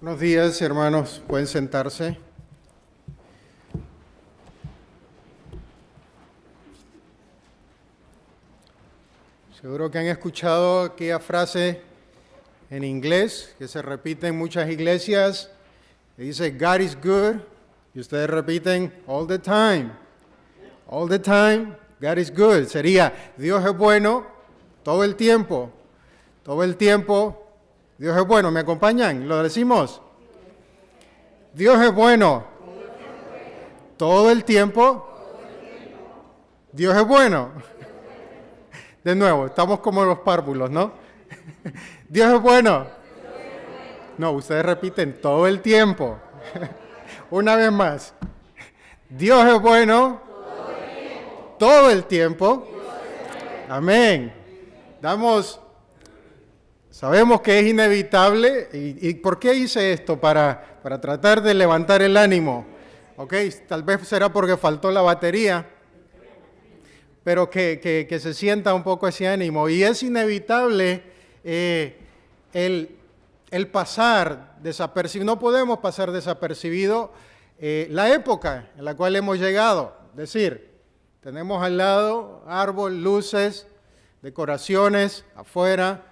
Buenos días, hermanos. Pueden sentarse. Seguro que han escuchado aquella frase en inglés que se repite en muchas iglesias, que dice God is good, y ustedes repiten all the time. All the time, God is good. Sería, Dios es bueno todo el tiempo. Todo el tiempo, Dios es bueno. ¿Me acompañan? ¿Lo decimos? Dios es bueno. Todo el tiempo, Dios es bueno. De nuevo, estamos como los párvulos, ¿no? Dios es bueno. No, ustedes repiten todo el tiempo. Una vez más. Dios es bueno todo el tiempo. Amén. Sabemos que es inevitable. ¿Y por qué hice esto? Para tratar de levantar el ánimo. Ok, tal vez será porque faltó la batería, pero que se sienta un poco ese ánimo. Y es inevitable el pasar desapercibido. No podemos pasar desapercibido la época en la cual hemos llegado. Es decir, tenemos al lado árbol, luces, decoraciones afuera,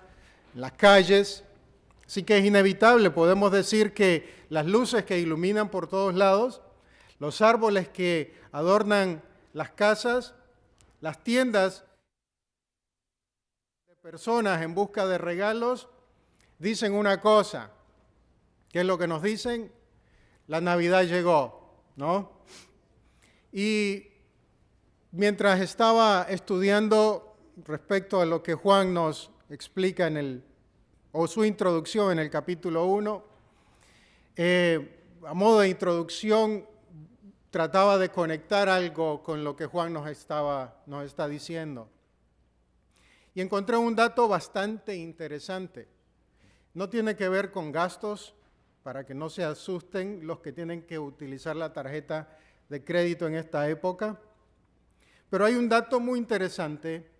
en las calles. Así que es inevitable. Podemos decir que las luces que iluminan por todos lados, los árboles que adornan las casas, las tiendas de personas en busca de regalos, dicen una cosa. ¿Qué es lo que nos dicen? La Navidad llegó, ¿no? Y mientras estaba estudiando respecto a lo que Juan nos explica o su introducción en el capítulo 1, a modo de introducción, trataba de conectar algo con lo que Juan nos está diciendo. Y encontré un dato bastante interesante. No tiene que ver con gastos, para que no se asusten los que tienen que utilizar la tarjeta de crédito en esta época. Pero hay un dato muy interesante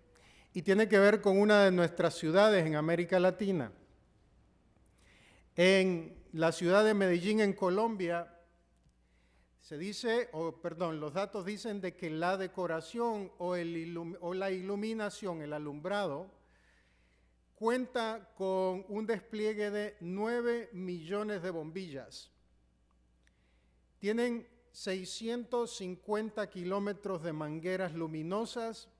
y tiene que ver con una de nuestras ciudades en América Latina. En la ciudad de Medellín, en Colombia, los datos dicen de que la decoración o la iluminación, el alumbrado, cuenta con un despliegue de 9 millones de bombillas. Tienen 650 kilómetros de mangueras luminosas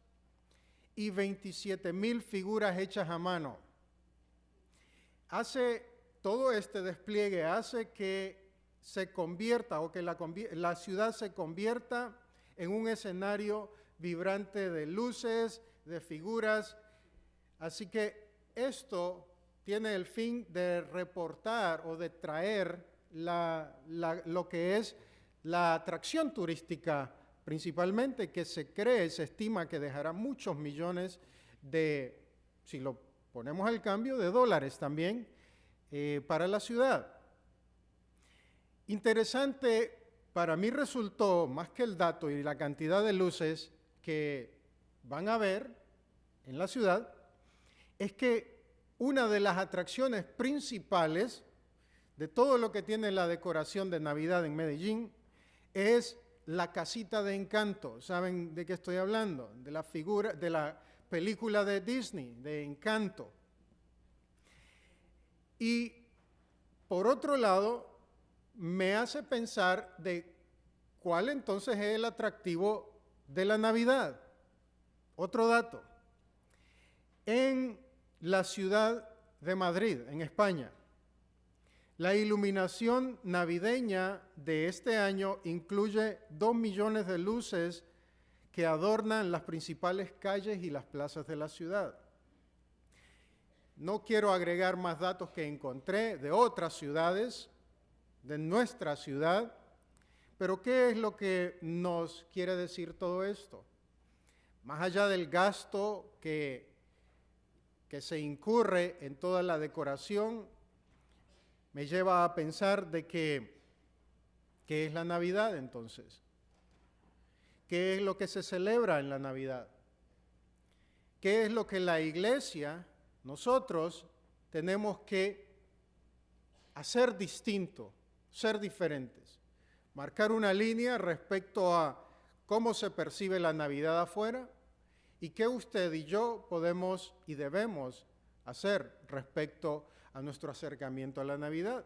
y 27,000 figuras hechas a mano. Todo este despliegue hace que se convierta o que la ciudad se convierta en un escenario vibrante de luces, de figuras. Así que esto tiene el fin de reportar o de traer lo que es la atracción turística principalmente, que se estima que dejará muchos millones si lo ponemos al cambio, de dólares también para la ciudad. Interesante, para mí resultó, más que el dato y la cantidad de luces que van a ver en la ciudad, es que una de las atracciones principales de todo lo que tiene la decoración de Navidad en Medellín es la casita de Encanto. ¿Saben de qué estoy hablando? De la película de Disney, de Encanto. Y por otro lado, me hace pensar de cuál entonces es el atractivo de la Navidad. Otro dato. En la ciudad de Madrid, en España, la iluminación navideña de este año incluye 2 millones de luces que adornan las principales calles y las plazas de la ciudad. No quiero agregar más datos que encontré de otras ciudades, de nuestra ciudad, pero ¿qué es lo que nos quiere decir todo esto? Más allá del gasto que se incurre en toda la decoración, me lleva a pensar de ¿qué es la Navidad entonces? ¿Qué es lo que se celebra en la Navidad? ¿Qué es lo que la iglesia, nosotros, tenemos que a ser distinto, ser diferentes, marcar una línea respecto a cómo se percibe la Navidad afuera y qué usted y yo podemos y debemos hacer respecto a nuestro acercamiento a la Navidad.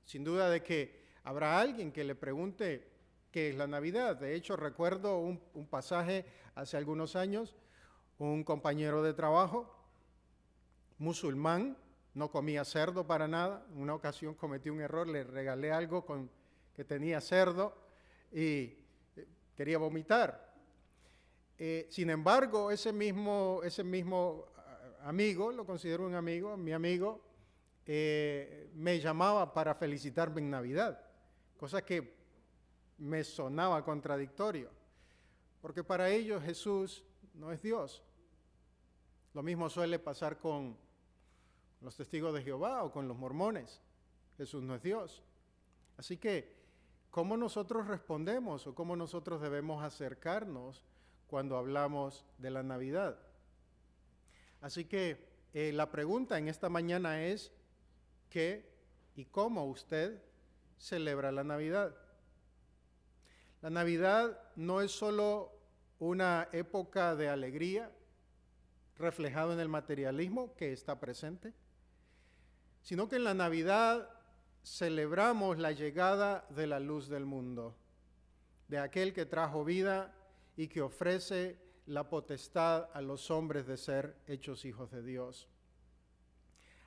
Sin duda de que habrá alguien que le pregunte qué es la Navidad. De hecho, recuerdo un pasaje hace algunos años, un compañero de trabajo, musulmán, no comía cerdo para nada. En una ocasión cometí un error, le regalé algo que tenía cerdo y quería vomitar. Sin embargo, ese mismo amigo, lo considero un amigo, mi amigo, me llamaba para felicitarme en Navidad, cosa que me sonaba contradictorio, porque para ellos Jesús no es Dios. Lo mismo suele pasar con los testigos de Jehová o con los mormones. Jesús no es Dios. Así que, ¿cómo nosotros respondemos o cómo nosotros debemos acercarnos cuando hablamos de la Navidad? Así que la pregunta en esta mañana es, ¿qué y cómo usted celebra la Navidad? La Navidad no es solo una época de alegría reflejado en el materialismo que está presente, sino que en la Navidad celebramos la llegada de la luz del mundo, de aquel que trajo vida y que ofrece la potestad a los hombres de ser hechos hijos de Dios.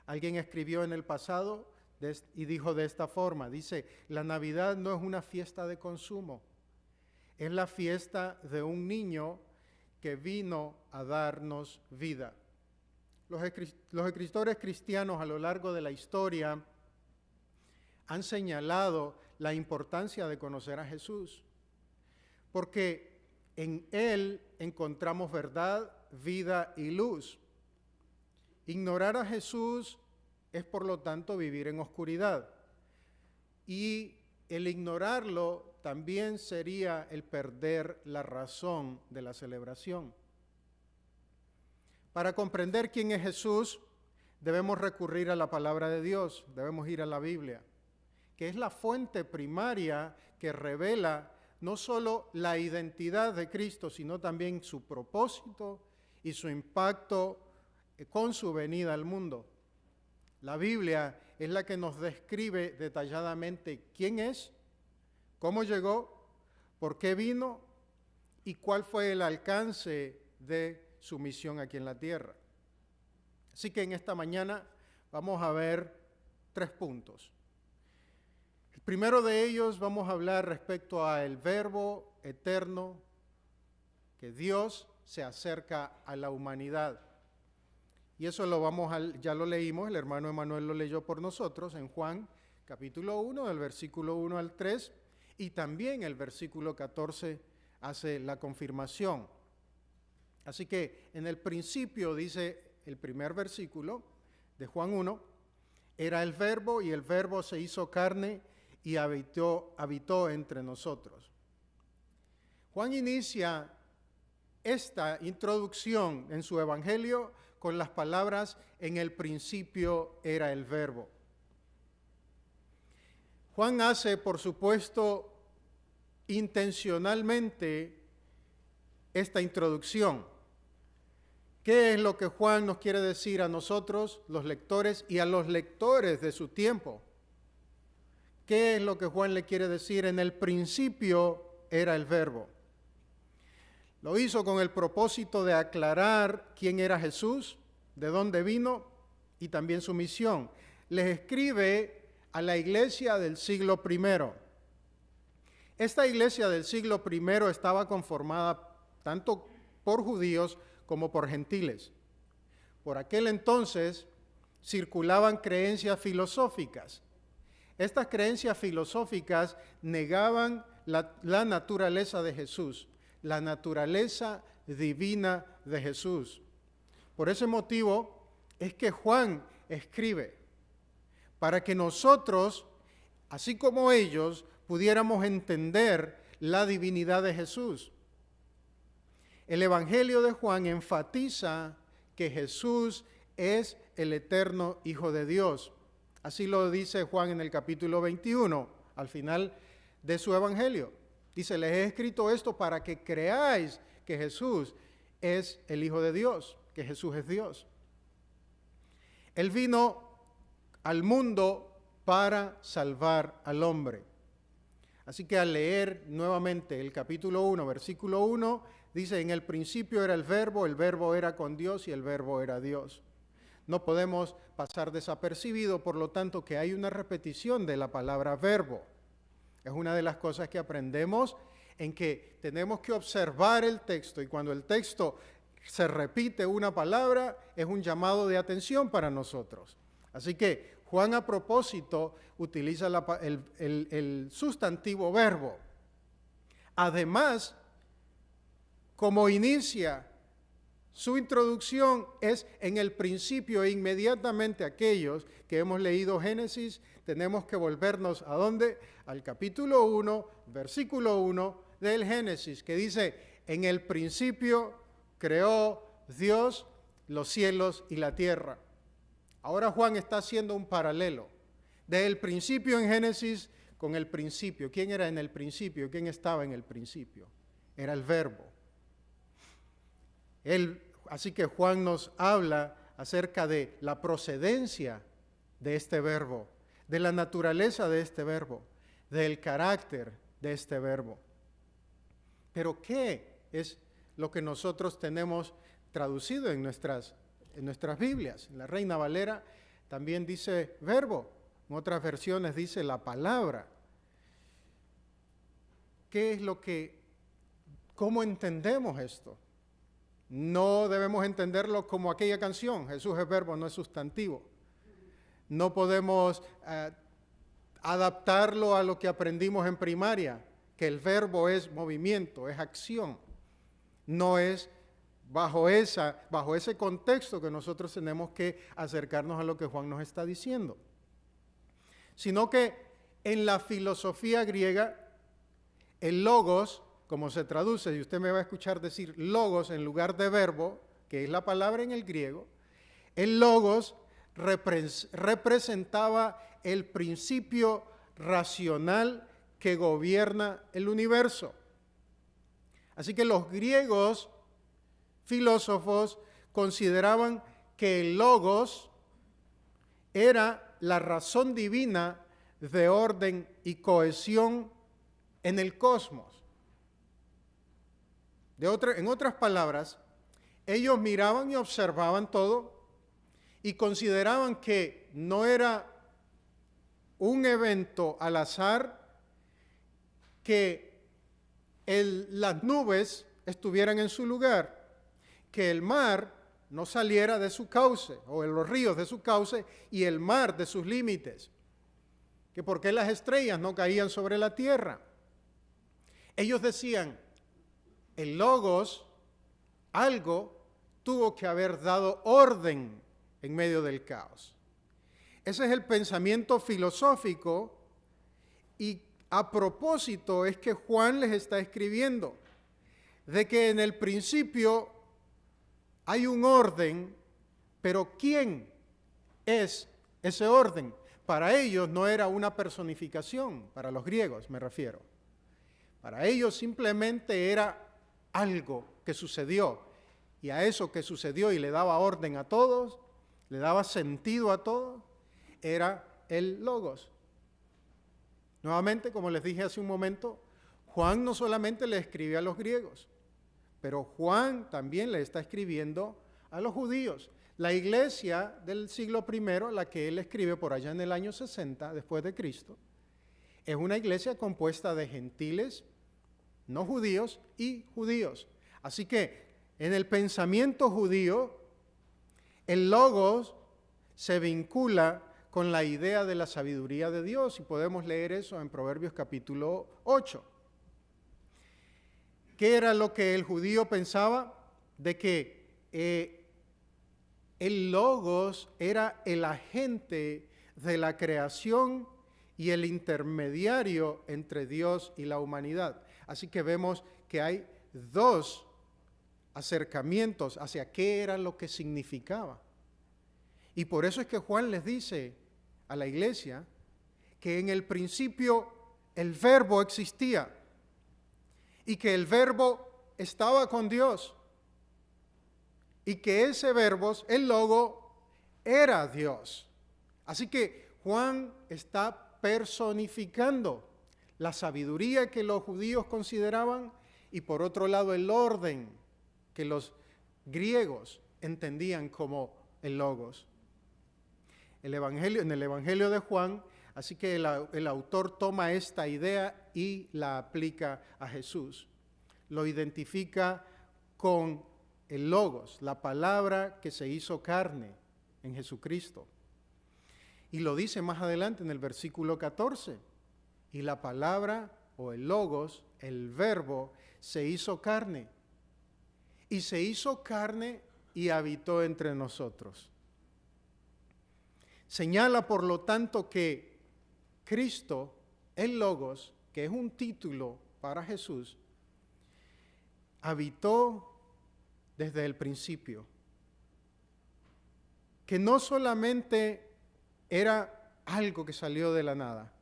Alguien escribió en el pasado y dijo de esta forma, dice, la Navidad no es una fiesta de consumo, es la fiesta de un niño que vino a darnos vida. Los escritores cristianos a lo largo de la historia han señalado la importancia de conocer a Jesús, porque en Él encontramos verdad, vida y luz. Ignorar a Jesús es, por lo tanto, vivir en oscuridad. Y el ignorarlo también sería el perder la razón de la celebración. Para comprender quién es Jesús, debemos recurrir a la palabra de Dios, debemos ir a la Biblia, que es la fuente primaria que revela no solo la identidad de Cristo, sino también su propósito y su impacto con su venida al mundo. La Biblia es la que nos describe detalladamente quién es, cómo llegó, por qué vino y cuál fue el alcance de su misión aquí en la tierra. Así que en esta mañana vamos a ver 3 puntos. El primero de ellos vamos a hablar respecto al Verbo eterno, que Dios se acerca a la humanidad. Y eso ya lo leímos, el hermano Emanuel lo leyó por nosotros en Juan capítulo 1, del versículo 1 al 3, y también el versículo 14 hace la confirmación. Así que en el principio, dice el primer versículo de Juan 1, era el Verbo y el Verbo se hizo carne y habitó entre nosotros. Juan inicia esta introducción en su evangelio con las palabras, en el principio era el Verbo. Juan hace, por supuesto, intencionalmente esta introducción. ¿Qué es lo que Juan nos quiere decir a nosotros, los lectores, y a los lectores de su tiempo? ¿Qué es lo que Juan le quiere decir? En el principio era el Verbo. Lo hizo con el propósito de aclarar quién era Jesús, de dónde vino y también su misión. Les escribe a la iglesia del siglo I. Esta iglesia del siglo I estaba conformada tanto por judíos como por gentiles. Por aquel entonces circulaban creencias filosóficas. Estas creencias filosóficas negaban la naturaleza de Jesús, la naturaleza divina de Jesús. Por ese motivo es que Juan escribe, para que nosotros, así como ellos, pudiéramos entender la divinidad de Jesús. El Evangelio de Juan enfatiza que Jesús es el eterno Hijo de Dios. Así lo dice Juan en el capítulo 21, al final de su evangelio. Dice, les he escrito esto para que creáis que Jesús es el Hijo de Dios, que Jesús es Dios. Él vino al mundo para salvar al hombre. Así que al leer nuevamente el capítulo 1, versículo 1, dice, en el principio era el verbo era con Dios y el verbo era Dios. No podemos pasar desapercibido, por lo tanto, que hay una repetición de la palabra verbo. Es una de las cosas que aprendemos en que tenemos que observar el texto y cuando el texto se repite una palabra es un llamado de atención para nosotros. Así que Juan a propósito utiliza el sustantivo verbo. Además, como inicia su introducción es en el principio e inmediatamente aquellos que hemos leído Génesis, tenemos que volvernos ¿a dónde? Al capítulo 1, versículo 1 del Génesis, que dice, en el principio creó Dios los cielos y la tierra. Ahora Juan está haciendo un paralelo del principio en Génesis con el principio. ¿Quién era en el principio? ¿Quién estaba en el principio? Era el verbo. Así que Juan nos habla acerca de la procedencia de este verbo, de la naturaleza de este verbo, del carácter de este verbo. Pero ¿qué es lo que nosotros tenemos traducido en nuestras Biblias? En la Reina Valera también dice verbo, en otras versiones dice la palabra. ¿Cómo entendemos esto? No debemos entenderlo como aquella canción, Jesús es verbo, no es sustantivo. No podemos adaptarlo a lo que aprendimos en primaria, que el verbo es movimiento, es acción. No es bajo ese contexto que nosotros tenemos que acercarnos a lo que Juan nos está diciendo. Sino que en la filosofía griega, el logos, como se traduce, y usted me va a escuchar decir logos en lugar de verbo, que es la palabra en el griego, el logos representaba el principio racional que gobierna el universo. Así que los griegos filósofos consideraban que el logos era la razón divina de orden y cohesión en el cosmos. En otras palabras, ellos miraban y observaban todo y consideraban que no era un evento al azar que las nubes estuvieran en su lugar, que el mar no saliera de su cauce, o los ríos de su cauce y el mar de sus límites, que por qué las estrellas no caían sobre la tierra. Ellos decían, el logos, algo, tuvo que haber dado orden en medio del caos. Ese es el pensamiento filosófico y a propósito es que Juan les está escribiendo de que en el principio hay un orden, pero ¿quién es ese orden? Para ellos no era una personificación, para los griegos me refiero. Para ellos simplemente era algo que sucedió, y a eso que sucedió y le daba orden a todos, le daba sentido a todo, era el logos. Nuevamente, como les dije hace un momento, Juan no solamente le escribe a los griegos, pero Juan también le está escribiendo a los judíos. La iglesia del siglo I, la que él escribe por allá en el año 60 después de Cristo, es una iglesia compuesta de gentiles, no judíos y judíos. Así que en el pensamiento judío, el logos se vincula con la idea de la sabiduría de Dios y podemos leer eso en Proverbios capítulo 8. ¿Qué era lo que el judío pensaba? De que el logos era el agente de la creación y el intermediario entre Dios y la humanidad. Así que vemos que hay dos acercamientos hacia qué era lo que significaba. Y por eso es que Juan les dice a la iglesia que en el principio el Verbo existía y que el Verbo estaba con Dios y que ese Verbo, el Logo, era Dios. Así que Juan está personificando la sabiduría que los judíos consideraban y por otro lado el orden que los griegos entendían como el Logos. En el Evangelio de Juan, así que el autor toma esta idea y la aplica a Jesús. Lo identifica con el Logos, la palabra que se hizo carne en Jesucristo. Y lo dice más adelante en el versículo 14. Y la palabra o el Logos, el Verbo, se hizo carne. Y se hizo carne y habitó entre nosotros. Señala, por lo tanto, que Cristo, el Logos, que es un título para Jesús, habitó desde el principio. Que no solamente era algo que salió de la nada.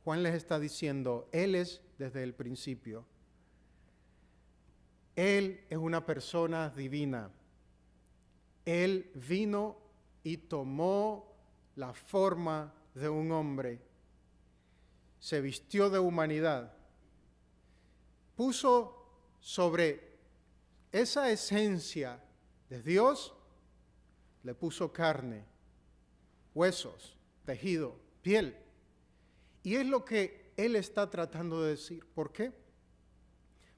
Juan les está diciendo, Él es desde el principio. Él es una persona divina. Él vino y tomó la forma de un hombre. Se vistió de humanidad. Puso sobre esa esencia de Dios, le puso carne, huesos, tejido, piel. Y es lo que Él está tratando de decir. ¿Por qué?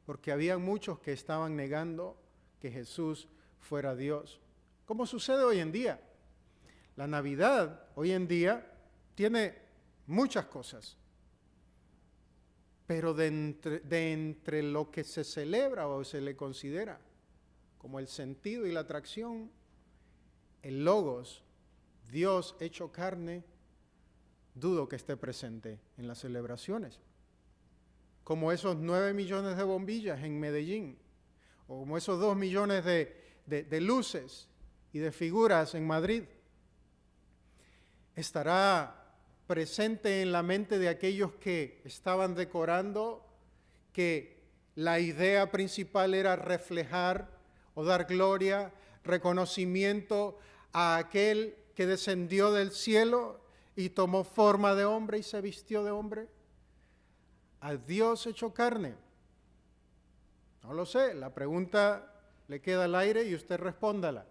Porque había muchos que estaban negando que Jesús fuera Dios. Como sucede hoy en día. La Navidad hoy en día tiene muchas cosas. Pero de entre lo que se celebra o se le considera como el sentido y la atracción, el Logos, Dios hecho carne, dudo que esté presente en las celebraciones. Como esos 9 millones de bombillas en Medellín, o como esos 2 millones de luces y de figuras en Madrid. Estará presente en la mente de aquellos que estaban decorando que la idea principal era reflejar o dar gloria, reconocimiento a aquel que descendió del cielo y tomó forma de hombre y se vistió de hombre, a Dios hecho carne. No lo sé, la pregunta le queda al aire y usted respóndala.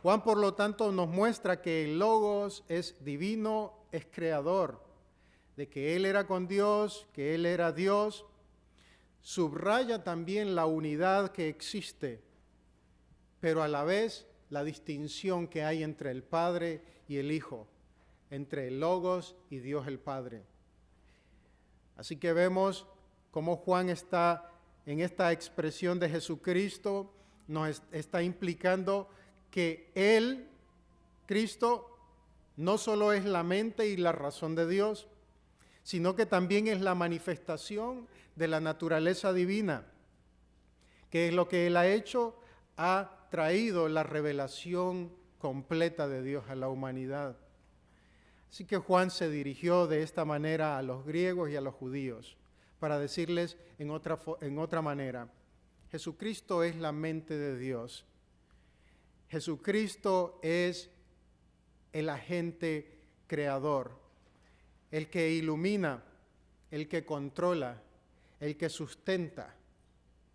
Juan, por lo tanto, nos muestra que el Logos es divino, es creador, de que Él era con Dios, que Él era Dios. Subraya también la unidad que existe, pero a la vez la distinción que hay entre el Padre y el Hijo, entre el Logos y Dios el Padre. Así que vemos cómo Juan está en esta expresión de Jesucristo, nos está implicando que Él, Cristo, no solo es la mente y la razón de Dios, sino que también es la manifestación de la naturaleza divina, que es lo que Él ha hecho, ha traído la revelación completa de Dios a la humanidad. Así que Juan se dirigió de esta manera a los griegos y a los judíos, para decirles en otra manera, Jesucristo es la mente de Dios. Jesucristo es el agente creador, el que ilumina, el que controla, el que sustenta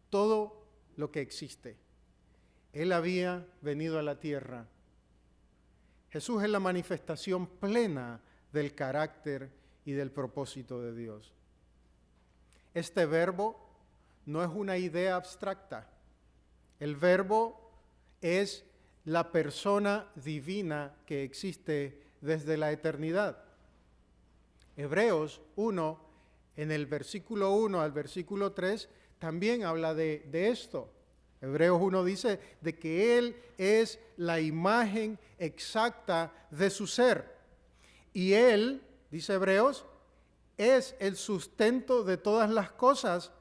todo lo que existe. Él había venido a la tierra. Jesús es la manifestación plena del carácter y del propósito de Dios. Este verbo no es una idea abstracta. El verbo es la persona divina que existe desde la eternidad. Hebreos 1, en el versículo 1 al versículo 3, también habla de esto. Hebreos 1 dice de que Él es la imagen exacta de su ser. Y Él, dice Hebreos, es el sustento de todas las cosas,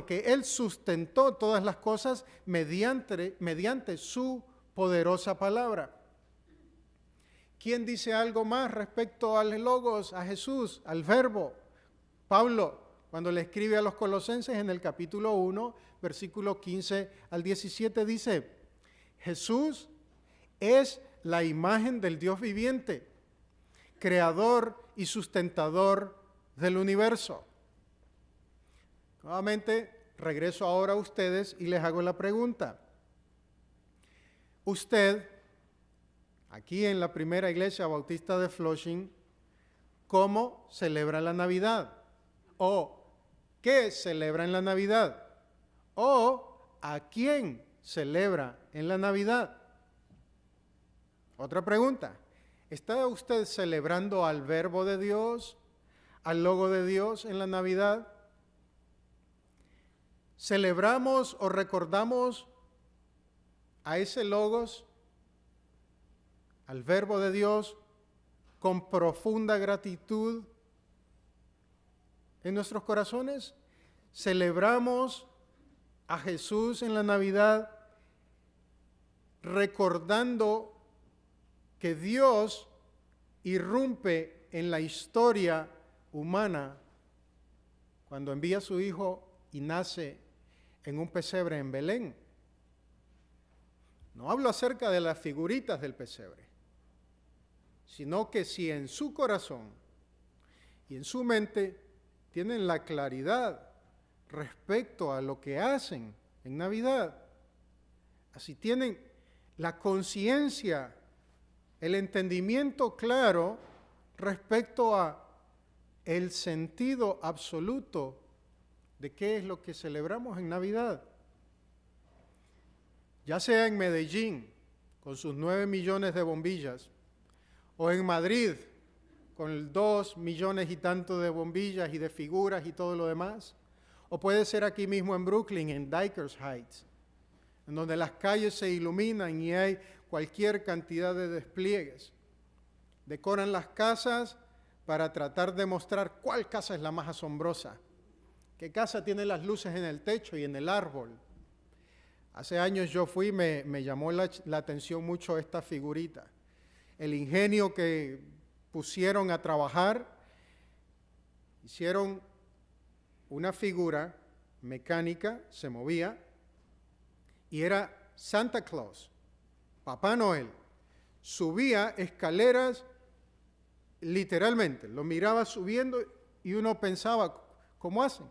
que Él sustentó todas las cosas mediante su poderosa palabra. ¿Quién dice algo más respecto al Logos, a Jesús, al Verbo? Pablo, cuando le escribe a los Colosenses en el capítulo 1, versículo 15 al 17, dice: Jesús es la imagen del Dios viviente, creador y sustentador del universo. Nuevamente, regreso ahora a ustedes y les hago la pregunta. Usted, aquí en la primera iglesia bautista de Flushing, ¿cómo celebra la Navidad? ¿O qué celebra en la Navidad? ¿O a quién celebra en la Navidad? Otra pregunta. ¿Está usted celebrando al Verbo de Dios, al Logo de Dios en la Navidad? ¿Celebramos o recordamos a ese Logos, al Verbo de Dios, con profunda gratitud en nuestros corazones? ¿Celebramos a Jesús en la Navidad recordando que Dios irrumpe en la historia humana cuando envía a su Hijo y nace en un pesebre en Belén? No hablo acerca de las figuritas del pesebre, sino que si en su corazón y en su mente tienen la claridad respecto a lo que hacen en Navidad, así tienen la conciencia, el entendimiento claro respecto a el sentido absoluto de qué es lo que celebramos en Navidad. Ya sea en Medellín, con sus 9 millones de bombillas, o en Madrid, con 2 millones y tanto de bombillas y de figuras y todo lo demás, o puede ser aquí mismo en Brooklyn, en Dykers Heights, en donde las calles se iluminan y hay cualquier cantidad de despliegues. Decoran las casas para tratar de mostrar cuál casa es la más asombrosa, qué casa tiene las luces en el techo y en el árbol. Hace años yo fui y me llamó la atención mucho esta figurita. El ingenio que pusieron a trabajar, hicieron una figura mecánica, se movía, y era Santa Claus, Papá Noel. Subía escaleras literalmente, lo miraba subiendo y uno pensaba, ¿cómo hacen?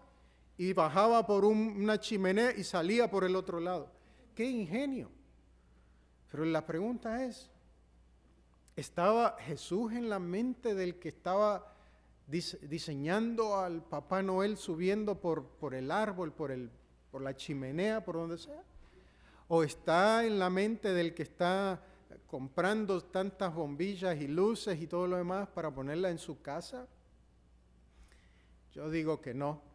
Y bajaba por una chimenea y salía por el otro lado. ¡Qué ingenio! Pero la pregunta es, ¿estaba Jesús en la mente del que estaba diseñando al Papá Noel subiendo por el árbol, por la chimenea, por donde sea? ¿O está en la mente del que está comprando tantas bombillas y luces y todo lo demás para ponerla en su casa? Yo digo que no.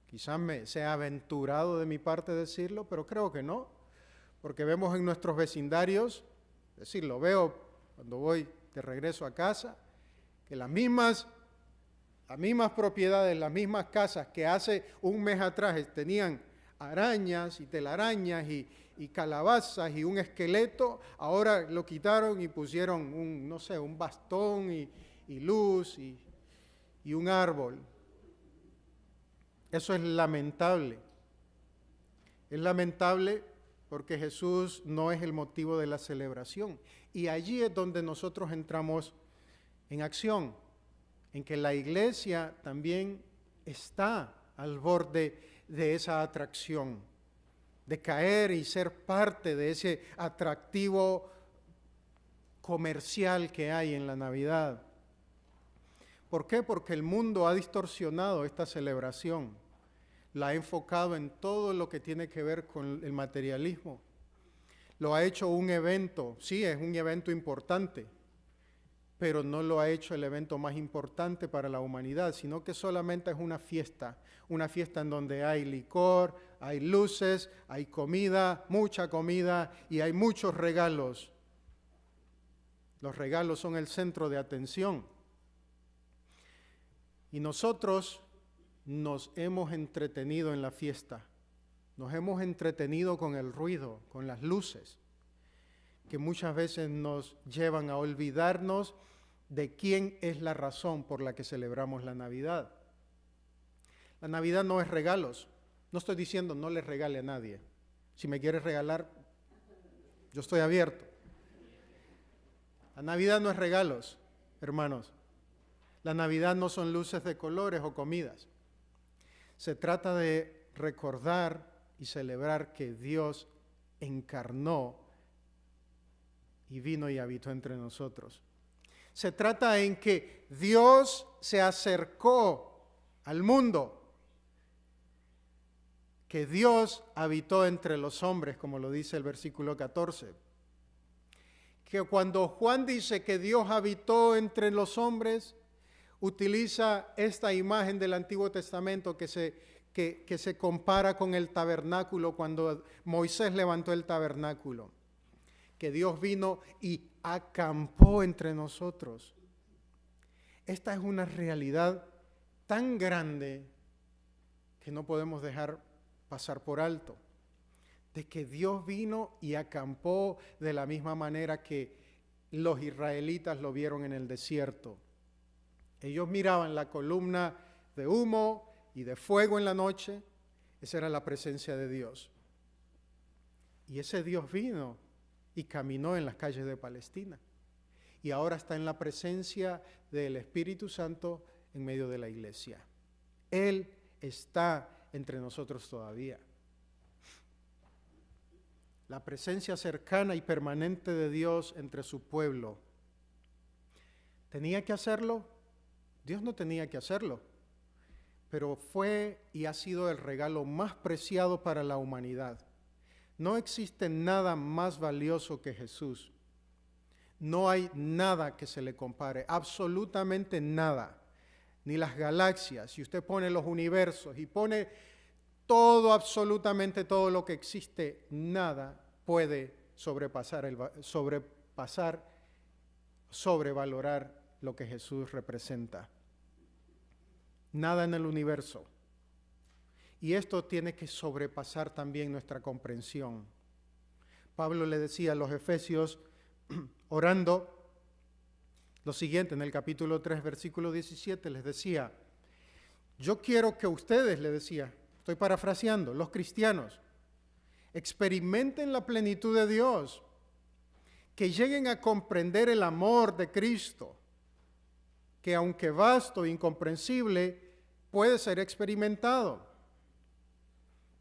Quizás me sea aventurado de mi parte decirlo, pero creo que no, porque vemos en nuestros vecindarios, es decir, lo veo cuando voy de regreso a casa, que las mismas propiedades, las mismas casas que hace un mes atrás tenían arañas y telarañas y calabazas y un esqueleto, ahora lo quitaron y pusieron un bastón y luz y un árbol. Eso es lamentable. Es lamentable porque Jesús no es el motivo de la celebración. Y allí es donde nosotros entramos en acción, en que la iglesia también está al borde de esa atracción, de caer y ser parte de ese atractivo comercial que hay en la Navidad. ¿Por qué? Porque el mundo ha distorsionado esta celebración, la ha enfocado en todo lo que tiene que ver con el materialismo. Lo ha hecho un evento, sí, es un evento importante, pero no lo ha hecho el evento más importante para la humanidad, sino que solamente es una fiesta en donde hay licor, hay luces, hay comida, mucha comida y hay muchos regalos. Los regalos son el centro de atención. Y nosotros nos hemos entretenido en la fiesta, nos hemos entretenido con el ruido, con las luces. que muchas veces nos llevan a olvidarnos de quién es la razón por la que celebramos la Navidad. La Navidad no es regalos. No estoy diciendo no le regale a nadie. Si me quieres regalar, yo estoy abierto. La Navidad no es regalos, hermanos. La Navidad no son luces de colores o comidas. Se trata de recordar y celebrar que Dios encarnó y vino y habitó entre nosotros. Se trata en que Dios se acercó al mundo, que Dios habitó entre los hombres, como lo dice el versículo 14. Que cuando Juan dice que Dios habitó entre los hombres, utiliza esta imagen del Antiguo Testamento que se compara con el tabernáculo, cuando Moisés levantó el tabernáculo. Que Dios vino y acampó entre nosotros. Esta es una realidad tan grande que no podemos dejar pasar por alto. De que Dios vino y acampó de la misma manera que los israelitas lo vieron en el desierto. Ellos miraban la columna de humo y de fuego en la noche. Esa era la presencia de Dios. Y ese Dios vino y caminó en las calles de Palestina. Y ahora está en la presencia del Espíritu Santo en medio de la iglesia. Él está entre nosotros todavía. La presencia cercana y permanente de Dios entre su pueblo. ¿Tenía que hacerlo? Dios no tenía que hacerlo, pero fue y ha sido el regalo más preciado para la humanidad. No existe nada más valioso que Jesús. No hay nada que se le compare, absolutamente nada. Ni las galaxias, si usted pone los universos y pone todo, absolutamente todo lo que existe, nada puede sobrevalorar lo que Jesús representa. Nada en el universo. Y esto tiene que sobrepasar también nuestra comprensión. Pablo le decía a los efesios, orando, lo siguiente, en el capítulo 3, versículo 17, les decía, yo quiero que ustedes, le decía, estoy parafraseando, los cristianos, experimenten la plenitud de Dios, que lleguen a comprender el amor de Cristo, que aunque vasto e incomprensible, puede ser experimentado.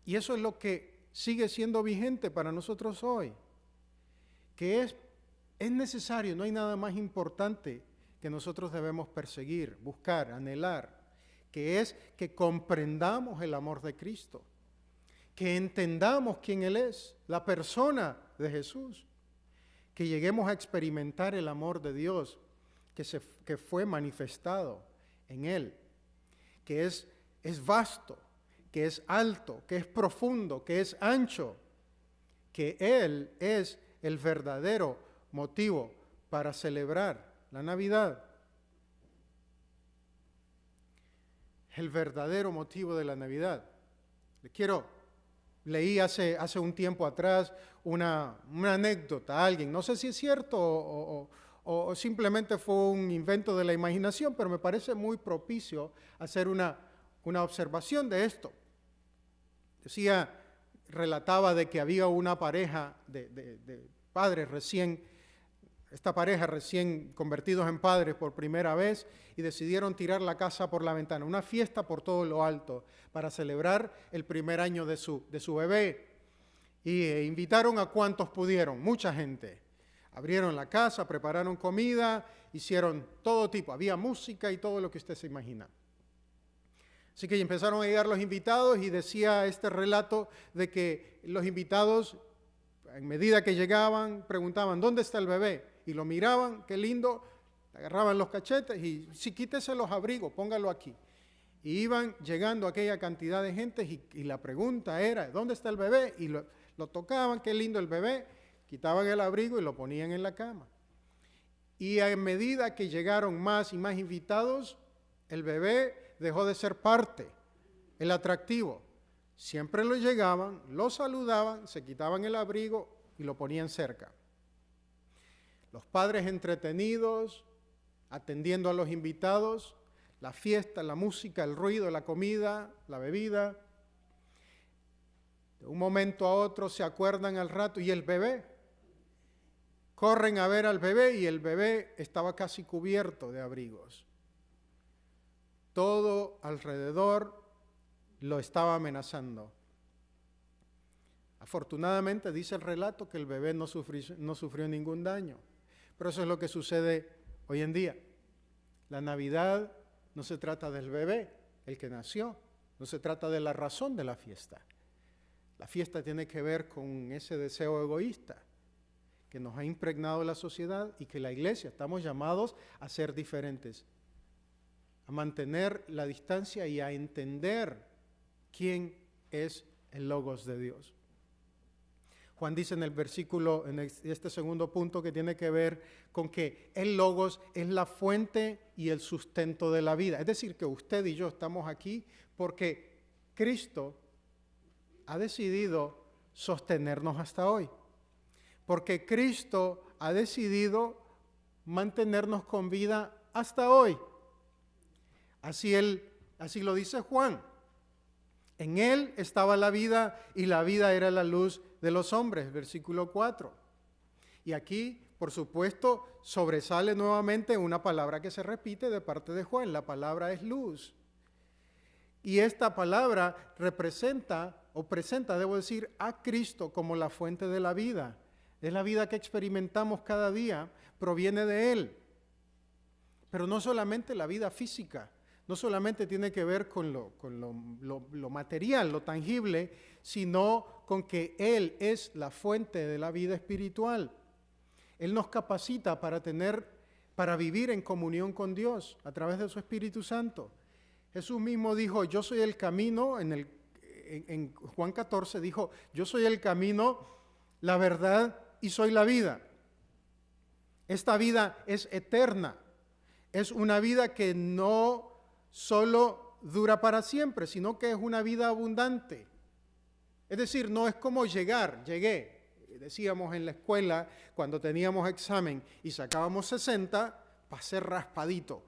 Y eso es lo que sigue siendo vigente para nosotros hoy, que es necesario, no hay nada más importante que nosotros debemos perseguir, buscar, anhelar, que es que comprendamos el amor de Cristo, que entendamos quién Él es, la persona de Jesús, que lleguemos a experimentar el amor de Dios que fue manifestado en Él, que es vasto, que es alto, que es profundo, que es ancho, que Él es el verdadero motivo para celebrar la Navidad. El verdadero motivo de la Navidad. Leí hace un tiempo atrás una anécdota a alguien, no sé si es cierto o simplemente fue un invento de la imaginación, pero me parece muy propicio hacer una observación de esto. Relataba de que había una pareja de padres esta pareja recién convertidos en padres por primera vez y decidieron tirar la casa por la ventana, una fiesta por todo lo alto para celebrar el primer año de su bebé. Y invitaron a cuantos pudieron, mucha gente. Abrieron la casa, prepararon comida, hicieron todo tipo, había música y todo lo que usted se imagina. Así que empezaron a llegar los invitados y decía este relato de que los invitados, en medida que llegaban, preguntaban, ¿dónde está el bebé? Y lo miraban, qué lindo, agarraban los cachetes y sí, quítese los abrigos, póngalo aquí. Y iban llegando aquella cantidad de gente y la pregunta era, ¿dónde está el bebé? Y lo tocaban, qué lindo el bebé, quitaban el abrigo y lo ponían en la cama. Y a medida que llegaron más y más invitados, el bebé dejó de ser parte, el atractivo. Siempre lo llegaban, lo saludaban, se quitaban el abrigo y lo ponían cerca. Los padres entretenidos, atendiendo a los invitados, la fiesta, la música, el ruido, la comida, la bebida. De un momento a otro se acuerdan al rato, y el bebé. Corren a ver al bebé y el bebé estaba casi cubierto de abrigos. Todo alrededor lo estaba amenazando. Afortunadamente dice el relato que el bebé no sufrió ningún daño. Pero eso es lo que sucede hoy en día. La Navidad no se trata del bebé, el que nació, no se trata de la razón de la fiesta. La fiesta tiene que ver con ese deseo egoísta que nos ha impregnado la sociedad y que la iglesia estamos llamados a ser diferentes, a mantener la distancia y a entender quién es el Logos de Dios. Juan dice en el versículo, en este segundo punto, que tiene que ver con que el Logos es la fuente y el sustento de la vida. Es decir, que usted y yo estamos aquí porque Cristo ha decidido sostenernos hasta hoy. Porque Cristo ha decidido mantenernos con vida hasta hoy. Así lo dice Juan. En Él estaba la vida y la vida era la luz de los hombres, versículo 4. Y aquí, por supuesto, sobresale nuevamente una palabra que se repite de parte de Juan. La palabra es luz. Y esta palabra presenta, a Cristo como la fuente de la vida. Es la vida que experimentamos cada día, proviene de Él. Pero no solamente la vida física, no solamente tiene que ver con lo material, lo tangible, sino con que Él es la fuente de la vida espiritual. Él nos capacita para vivir en comunión con Dios a través de su Espíritu Santo. Jesús mismo dijo, yo soy el camino, en Juan 14 dijo, yo soy el camino, la verdad y soy la vida. Esta vida es eterna, es una vida que no solo dura para siempre, sino que es una vida abundante. Es decir, no es como llegué. Decíamos en la escuela, cuando teníamos examen y sacábamos 60, pasé raspadito.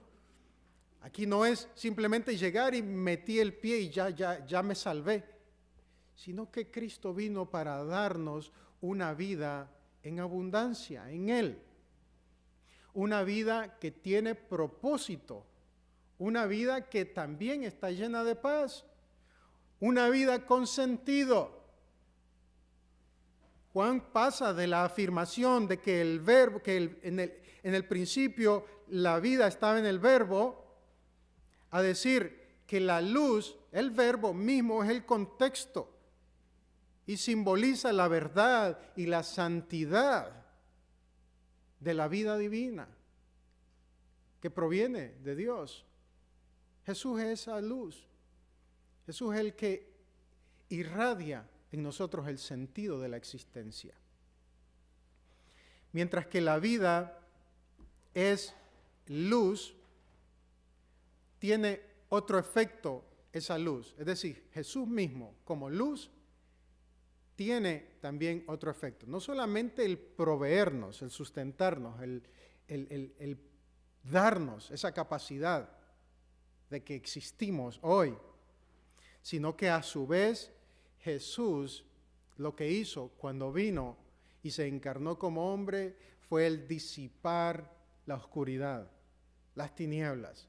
Aquí no es simplemente llegar y metí el pie y ya me salvé, sino que Cristo vino para darnos una vida en abundancia, en Él. Una vida que tiene propósito, una vida que también está llena de paz, una vida con sentido. Juan pasa de la afirmación de que el verbo, en el principio la vida estaba en el verbo, a decir que la luz, el verbo mismo es el contexto y simboliza la verdad y la santidad de la vida divina que proviene de Dios. Jesús es esa luz. Jesús es el que irradia en nosotros el sentido de la existencia. Mientras que la vida es luz, tiene otro efecto esa luz. Es decir, Jesús mismo como luz tiene también otro efecto. No solamente el proveernos, el sustentarnos, el darnos esa capacidad de que existimos hoy, sino que a su vez Jesús lo que hizo cuando vino y se encarnó como hombre fue el disipar la oscuridad, las tinieblas.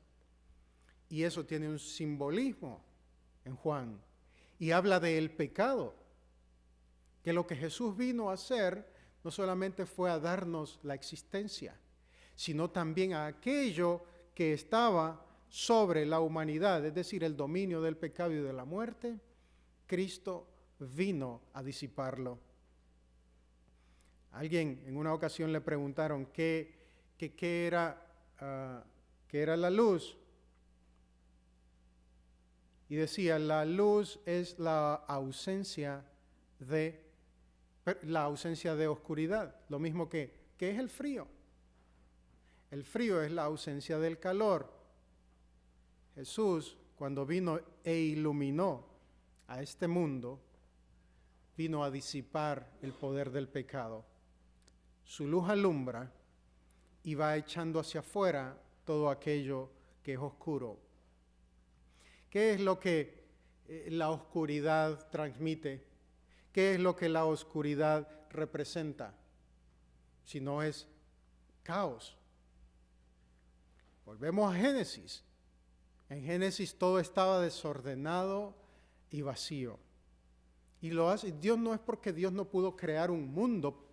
Y eso tiene un simbolismo en Juan. Y habla del pecado, que lo que Jesús vino a hacer no solamente fue a darnos la existencia, sino también a aquello que estaba sobre la humanidad, es decir, el dominio del pecado y de la muerte. Cristo vino a disiparlo. Alguien en una ocasión le preguntaron qué era la luz. Y decía, la luz es la ausencia de oscuridad. Lo mismo que es el frío. El frío es la ausencia del calor. Jesús, cuando vino e iluminó a este mundo, vino a disipar el poder del pecado. Su luz alumbra y va echando hacia afuera todo aquello que es oscuro. ¿Qué es lo que la oscuridad transmite? ¿Qué es lo que la oscuridad representa? Si no es caos. Volvemos a Génesis. En Génesis todo estaba desordenado y vacío. Y lo hace, Dios no es porque Dios no pudo crear un mundo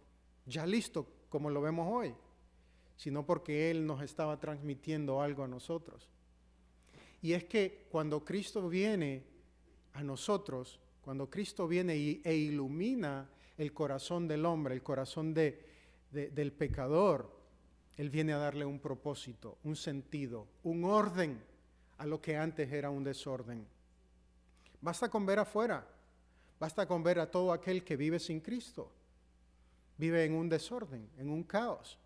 ya listo como lo vemos hoy, sino porque Él nos estaba transmitiendo algo a nosotros. Y es que cuando Cristo viene a nosotros, cuando Cristo viene e ilumina el corazón del hombre, el corazón del pecador, Él viene a darle un propósito, un sentido, un orden a lo que antes era un desorden. Basta con ver afuera, basta con ver a todo aquel que vive sin Cristo. Vive en un desorden, en un caos.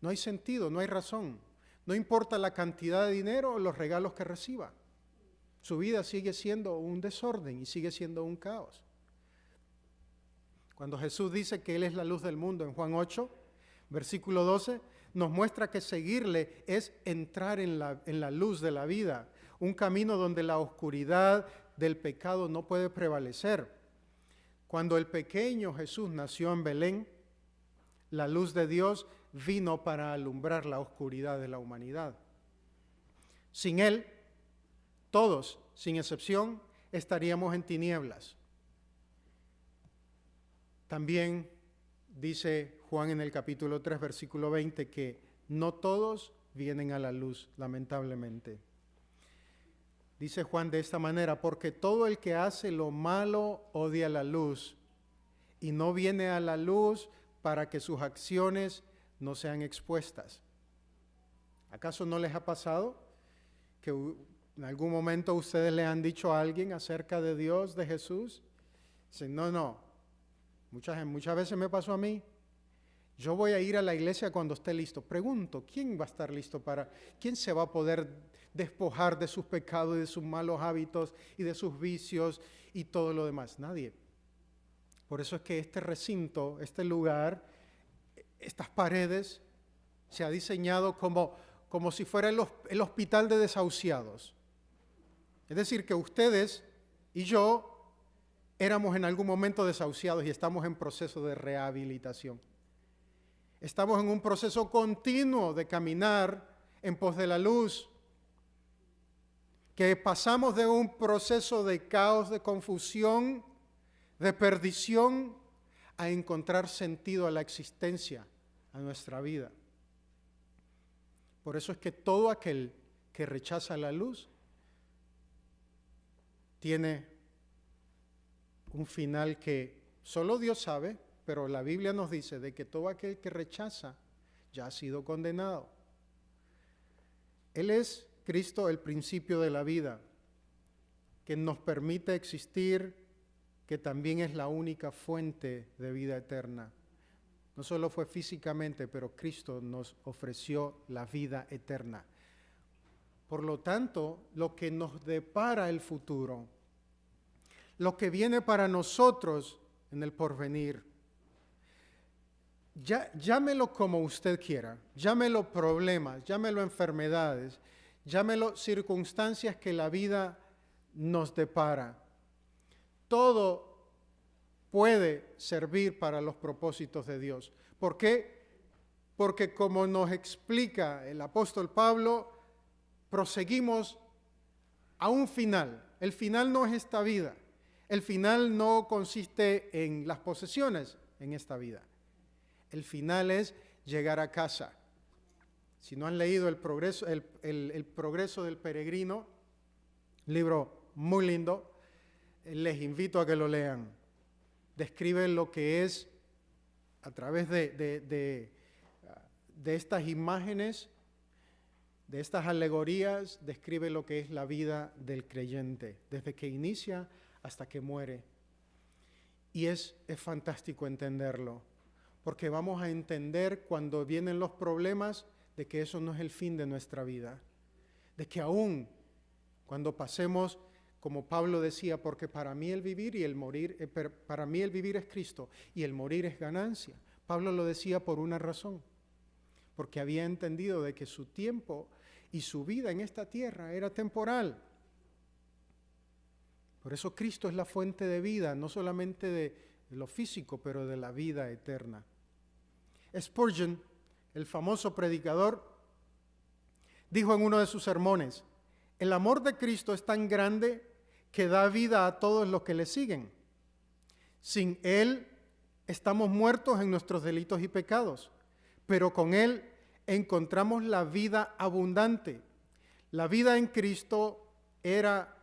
No hay sentido, no hay razón. No importa la cantidad de dinero o los regalos que reciba. Su vida sigue siendo un desorden y sigue siendo un caos. Cuando Jesús dice que Él es la luz del mundo en Juan 8, versículo 12, nos muestra que seguirle es entrar en la luz de la vida, un camino donde la oscuridad del pecado no puede prevalecer. Cuando el pequeño Jesús nació en Belén, la luz de Dios vino para alumbrar la oscuridad de la humanidad. Sin Él, todos, sin excepción, estaríamos en tinieblas. También dice Juan en el capítulo 3, versículo 20, que no todos vienen a la luz, lamentablemente. Dice Juan de esta manera, porque todo el que hace lo malo odia la luz y no viene a la luz para que sus acciones no sean expuestas. ¿Acaso no les ha pasado que en algún momento ustedes le han dicho a alguien acerca de Dios, de Jesús? Dicen, no, muchas veces me pasó a mí. Yo voy a ir a la iglesia cuando esté listo. Pregunto, ¿quién va a estar listo quién se va a poder despojar de sus pecados y de sus malos hábitos y de sus vicios y todo lo demás? Nadie. Por eso es que este recinto, este lugar, estas paredes, se ha diseñado como si fuera el hospital de desahuciados. Es decir, que ustedes y yo éramos en algún momento desahuciados y estamos en proceso de rehabilitación. Estamos en un proceso continuo de caminar en pos de la luz, que pasamos de un proceso de caos, de confusión, de perdición, a encontrar sentido a la existencia, a nuestra vida. Por eso es que todo aquel que rechaza la luz tiene un final que solo Dios sabe, pero la Biblia nos dice de que todo aquel que rechaza ya ha sido condenado. Él es Cristo, el principio de la vida, que nos permite existir, que también es la única fuente de vida eterna. No solo fue físicamente, pero Cristo nos ofreció la vida eterna. Por lo tanto, lo que nos depara el futuro, lo que viene para nosotros en el porvenir, llámelo como usted quiera, llámelo problemas, llámelo enfermedades, llámelo circunstancias que la vida nos depara. Todo puede servir para los propósitos de Dios. ¿Por qué? Porque como nos explica el apóstol Pablo, proseguimos a un final. El final no es esta vida. El final no consiste en las posesiones en esta vida. El final es llegar a casa. Si no han leído El progreso del peregrino, libro muy lindo, les invito a que lo lean. Describe lo que es, a través de estas imágenes, de estas alegorías, describe lo que es la vida del creyente, desde que inicia hasta que muere. Y es fantástico entenderlo, porque vamos a entender cuando vienen los problemas de que eso no es el fin de nuestra vida, de que aún cuando pasemos, como Pablo decía, porque para mí el vivir y el morir, para mí el vivir es Cristo y el morir es ganancia. Pablo lo decía por una razón, porque había entendido de que su tiempo y su vida en esta tierra era temporal. Por eso Cristo es la fuente de vida, no solamente de lo físico, pero de la vida eterna. Spurgeon, el famoso predicador, dijo en uno de sus sermones: el amor de Cristo es tan grande que da vida a todos los que le siguen. Sin Él estamos muertos en nuestros delitos y pecados, pero con Él encontramos la vida abundante. La vida en Cristo era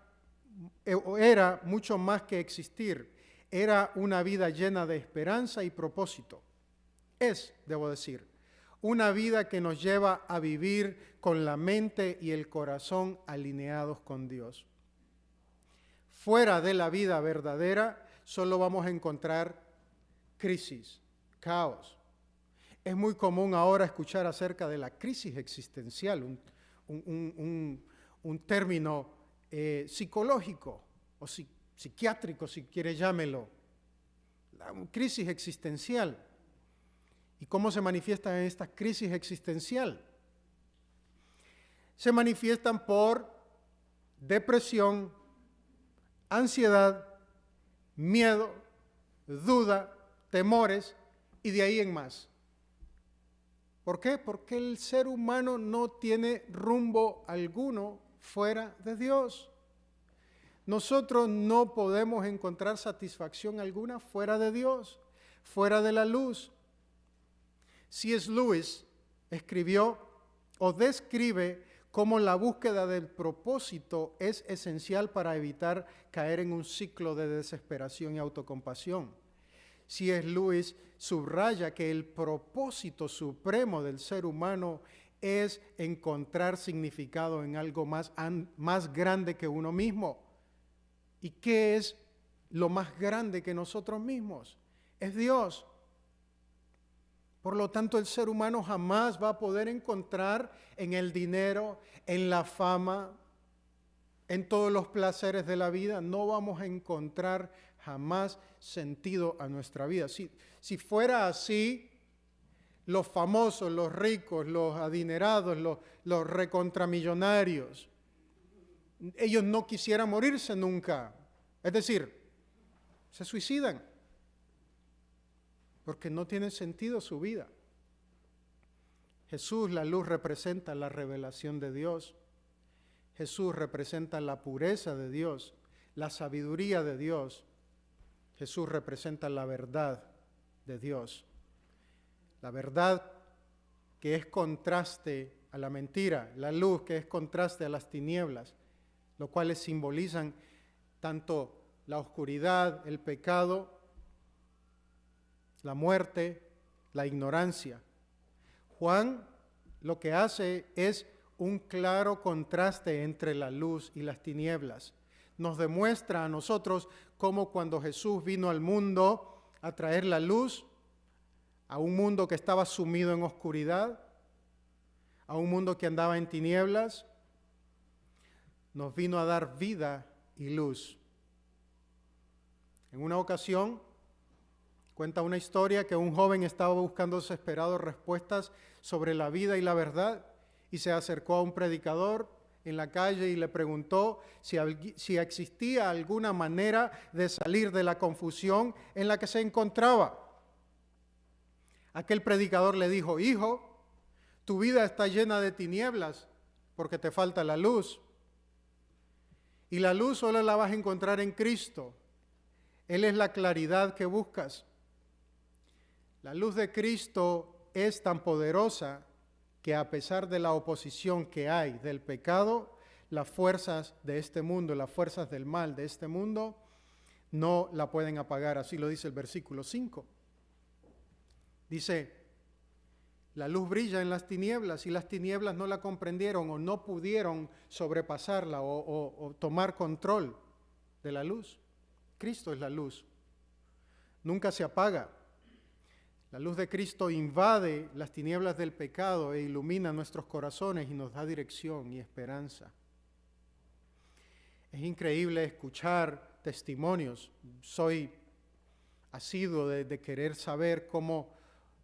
mucho más que existir, era una vida llena de esperanza y propósito. Debo decir, una vida que nos lleva a vivir con la mente y el corazón alineados con Dios. Fuera de la vida verdadera, solo vamos a encontrar crisis, caos. Es muy común ahora escuchar acerca de la crisis existencial, un término psicológico o psiquiátrico, si quiere llámelo. La crisis existencial. ¿Y cómo se manifiesta en esta crisis existencial? Se manifiestan por depresión, ansiedad, miedo, duda, temores y de ahí en más. ¿Por qué? Porque el ser humano no tiene rumbo alguno fuera de Dios. Nosotros no podemos encontrar satisfacción alguna fuera de Dios, fuera de la luz. C.S. Lewis escribió o describe cómo la búsqueda del propósito es esencial para evitar caer en un ciclo de desesperación y autocompasión. C.S. Lewis subraya que el propósito supremo del ser humano es encontrar significado en algo más grande que uno mismo. ¿Y qué es lo más grande que nosotros mismos? Es Dios. Por lo tanto, el ser humano jamás va a poder encontrar en el dinero, en la fama, en todos los placeres de la vida, no vamos a encontrar jamás sentido a nuestra vida. Si fuera así, los famosos, los ricos, los adinerados, los recontramillonarios, ellos no quisieran morirse nunca. Es decir, se suicidan porque no tiene sentido su vida. Jesús, la luz, representa la revelación de Dios. Jesús representa la pureza de Dios, la sabiduría de Dios. Jesús representa la verdad de Dios. La verdad que es contraste a la mentira, la luz que es contraste a las tinieblas, los cuales simbolizan tanto la oscuridad, el pecado, la muerte, la ignorancia. Juan lo que hace es un claro contraste entre la luz y las tinieblas. Nos demuestra a nosotros cómo cuando Jesús vino al mundo a traer la luz, a un mundo que estaba sumido en oscuridad, a un mundo que andaba en tinieblas, nos vino a dar vida y luz. En una ocasión, cuenta una historia que un joven estaba buscando desesperado respuestas sobre la vida y la verdad y se acercó a un predicador en la calle y le preguntó si existía alguna manera de salir de la confusión en la que se encontraba. Aquel predicador le dijo: hijo, tu vida está llena de tinieblas porque te falta la luz. Y la luz solo la vas a encontrar en Cristo. Él es la claridad que buscas. La luz de Cristo es tan poderosa que a pesar de la oposición que hay del pecado, las fuerzas de este mundo, las fuerzas del mal de este mundo, no la pueden apagar. Así lo dice el versículo 5. Dice: la luz brilla en las tinieblas y las tinieblas no la comprendieron o no pudieron sobrepasarla o tomar control de la luz. Cristo es la luz. Nunca se apaga. La luz de Cristo invade las tinieblas del pecado e ilumina nuestros corazones y nos da dirección y esperanza. Es increíble escuchar testimonios. Soy asiduo de querer saber cómo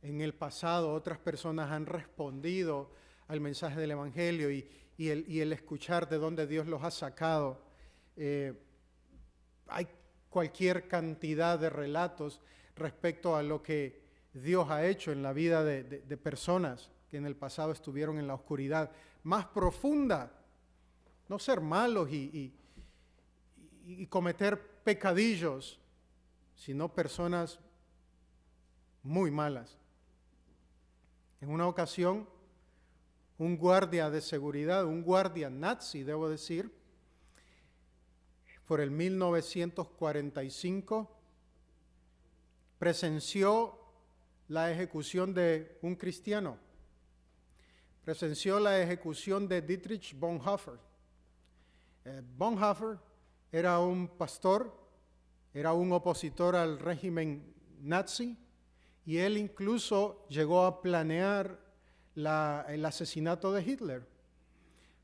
en el pasado otras personas han respondido al mensaje del Evangelio y el escuchar de dónde Dios los ha sacado. Hay cualquier cantidad de relatos respecto a lo que Dios ha hecho en la vida de personas que en el pasado estuvieron en la oscuridad más profunda. No ser malos y cometer pecadillos, sino personas muy malas. En una ocasión, un guardia de seguridad, un guardia nazi, debo decir, por el 1945, presenció la ejecución de un cristiano. Presenció la ejecución de Dietrich Bonhoeffer. Bonhoeffer era un pastor, era un opositor al régimen nazi, y él incluso llegó a planear el asesinato de Hitler.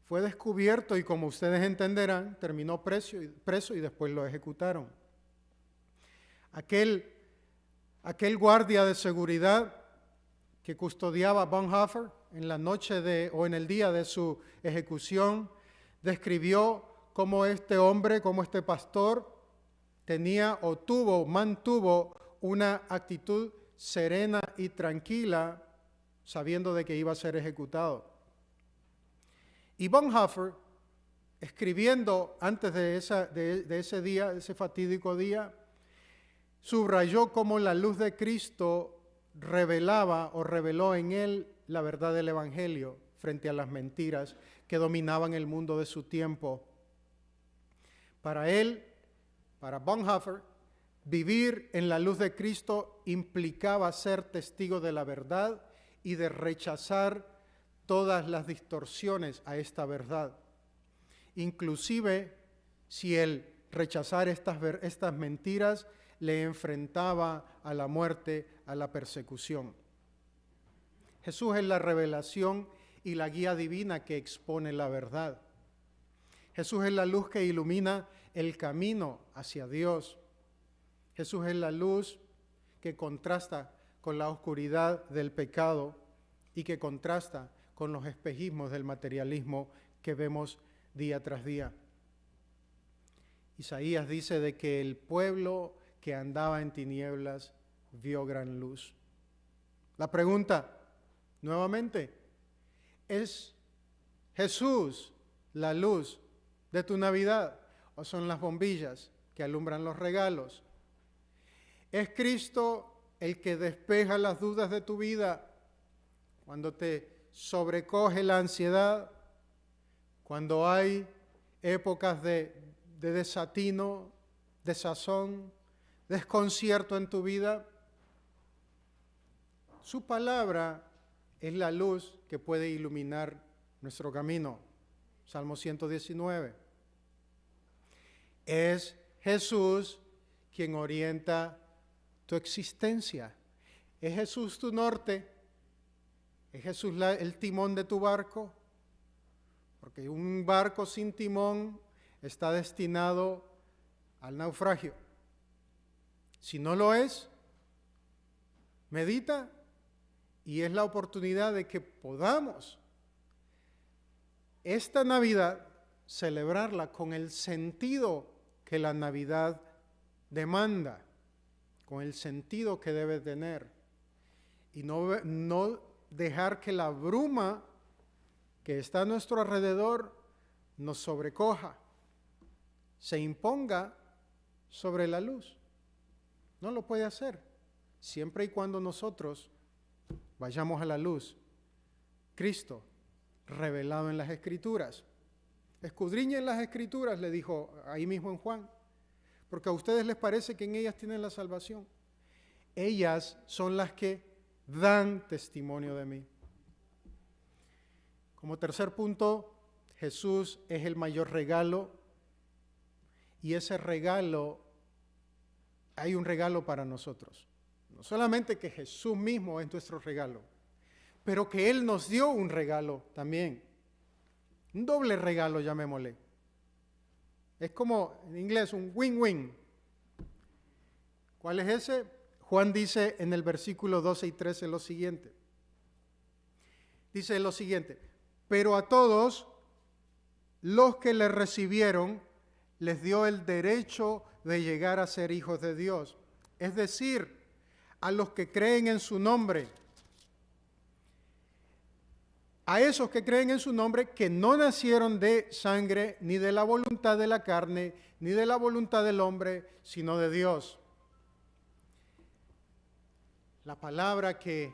Fue descubierto y, como ustedes entenderán, terminó preso y después lo ejecutaron. Aquel guardia de seguridad que custodiaba a Bonhoeffer en la noche o en el día de su ejecución, describió cómo este hombre, cómo este pastor mantuvo una actitud serena y tranquila, sabiendo de que iba a ser ejecutado. Y Bonhoeffer, escribiendo antes de ese día, ese fatídico día, subrayó cómo la luz de Cristo reveló en él la verdad del Evangelio frente a las mentiras que dominaban el mundo de su tiempo. Para él, para Bonhoeffer, vivir en la luz de Cristo implicaba ser testigo de la verdad y de rechazar todas las distorsiones a esta verdad. Inclusive si el rechazar estas mentiras le enfrentaba a la muerte, a la persecución. Jesús es la revelación y la guía divina que expone la verdad. Jesús es la luz que ilumina el camino hacia Dios. Jesús es la luz que contrasta con la oscuridad del pecado y que contrasta con los espejismos del materialismo que vemos día tras día. Isaías dice de que el pueblo que andaba en tinieblas vio gran luz. La pregunta, nuevamente, ¿es Jesús la luz de tu Navidad o son las bombillas que alumbran los regalos? ¿Es Cristo el que despeja las dudas de tu vida cuando te sobrecoge la ansiedad, cuando hay épocas de desatino, desazón, desconcierto en tu vida? Su palabra es la luz que puede iluminar nuestro camino. Salmo 119. Es Jesús quien orienta tu existencia. ¿Es Jesús tu norte? ¿Es Jesús el timón de tu barco? Porque un barco sin timón está destinado al naufragio. Si no lo es, medita y es la oportunidad de que podamos esta Navidad celebrarla con el sentido que la Navidad demanda, con el sentido que debe tener, y no dejar que la bruma que está a nuestro alrededor nos sobrecoja, se imponga sobre la luz. No lo puede hacer, siempre y cuando nosotros vayamos a la luz. Cristo, revelado en las Escrituras. Escudriñen las Escrituras, le dijo ahí mismo en Juan, porque a ustedes les parece que en ellas tienen la salvación. Ellas son las que dan testimonio de mí. Como tercer punto, Jesús es el mayor regalo, y ese regalo, hay un regalo para nosotros. No solamente que Jesús mismo es nuestro regalo, pero que Él nos dio un regalo también. Un doble regalo, llamémosle. Es como en inglés un win-win. ¿Cuál es ese? Juan dice en el versículo 12 y 13 lo siguiente. Dice lo siguiente: pero a todos los que le recibieron, les dio el derecho de llegar a ser hijos de Dios. Es decir, a los que creen en su nombre. A esos que creen en su nombre, que no nacieron de sangre, ni de la voluntad de la carne, ni de la voluntad del hombre, sino de Dios. La palabra que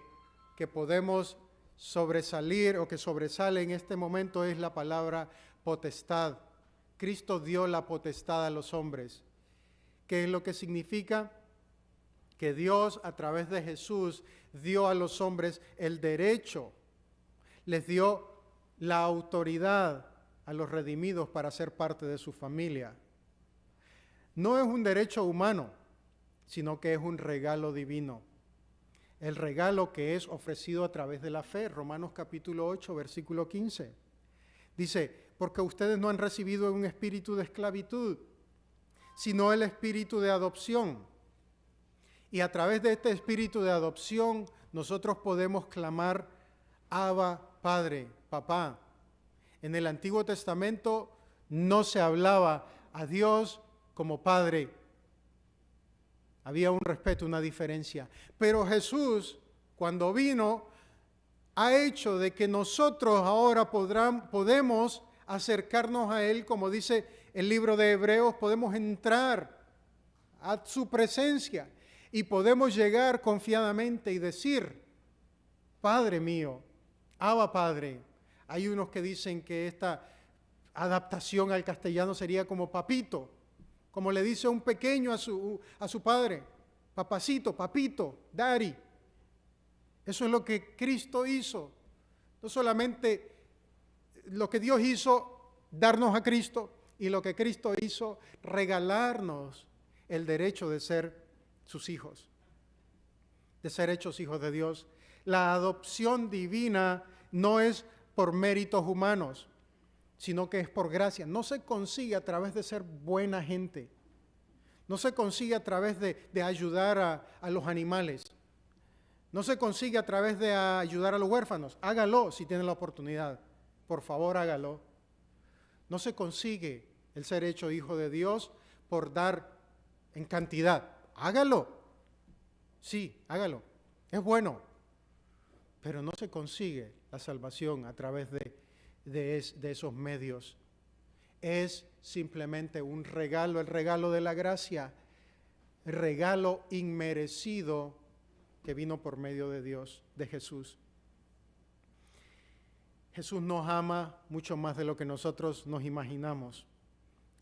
podemos sobresalir o que sobresale en este momento es la palabra potestad. Cristo dio la potestad a los hombres. ¿Qué es lo que significa? Que Dios, a través de Jesús, dio a los hombres el derecho, les dio la autoridad a los redimidos para ser parte de su familia. No es un derecho humano, sino que es un regalo divino. El regalo que es ofrecido a través de la fe. Romanos capítulo 8, versículo 15. Dice, porque ustedes no han recibido un espíritu de esclavitud, sino el espíritu de adopción. Y a través de este espíritu de adopción, nosotros podemos clamar, Abba, Padre, Papá. En el Antiguo Testamento no se hablaba a Dios como Padre. Había un respeto, una diferencia. Pero Jesús, cuando vino, ha hecho de que nosotros ahora podemos acercarnos a Él, como dice el libro de Hebreos, podemos entrar a su presencia y podemos llegar confiadamente y decir, Padre mío, Abba Padre. Hay unos que dicen que esta adaptación al castellano sería como papito, como le dice un pequeño a su padre, papacito, papito, daddy. Eso es lo que Cristo hizo. No solamente lo que Dios hizo, darnos a Cristo, y lo que Cristo hizo, regalarnos el derecho de ser sus hijos, de ser hechos hijos de Dios. La adopción divina no es por méritos humanos, sino que es por gracia. No se consigue a través de ser buena gente. No se consigue a través de ayudar a los animales. No se consigue a través de ayudar a los huérfanos. Hágalo si tiene la oportunidad. Por favor, hágalo. No se consigue el ser hecho hijo de Dios por dar en cantidad. Hágalo. Sí, hágalo. Es bueno. Pero no se consigue la salvación a través de esos medios. Es simplemente un regalo, el regalo de la gracia, el regalo inmerecido que vino por medio de Dios, de Jesús. Jesús nos ama mucho más de lo que nosotros nos imaginamos.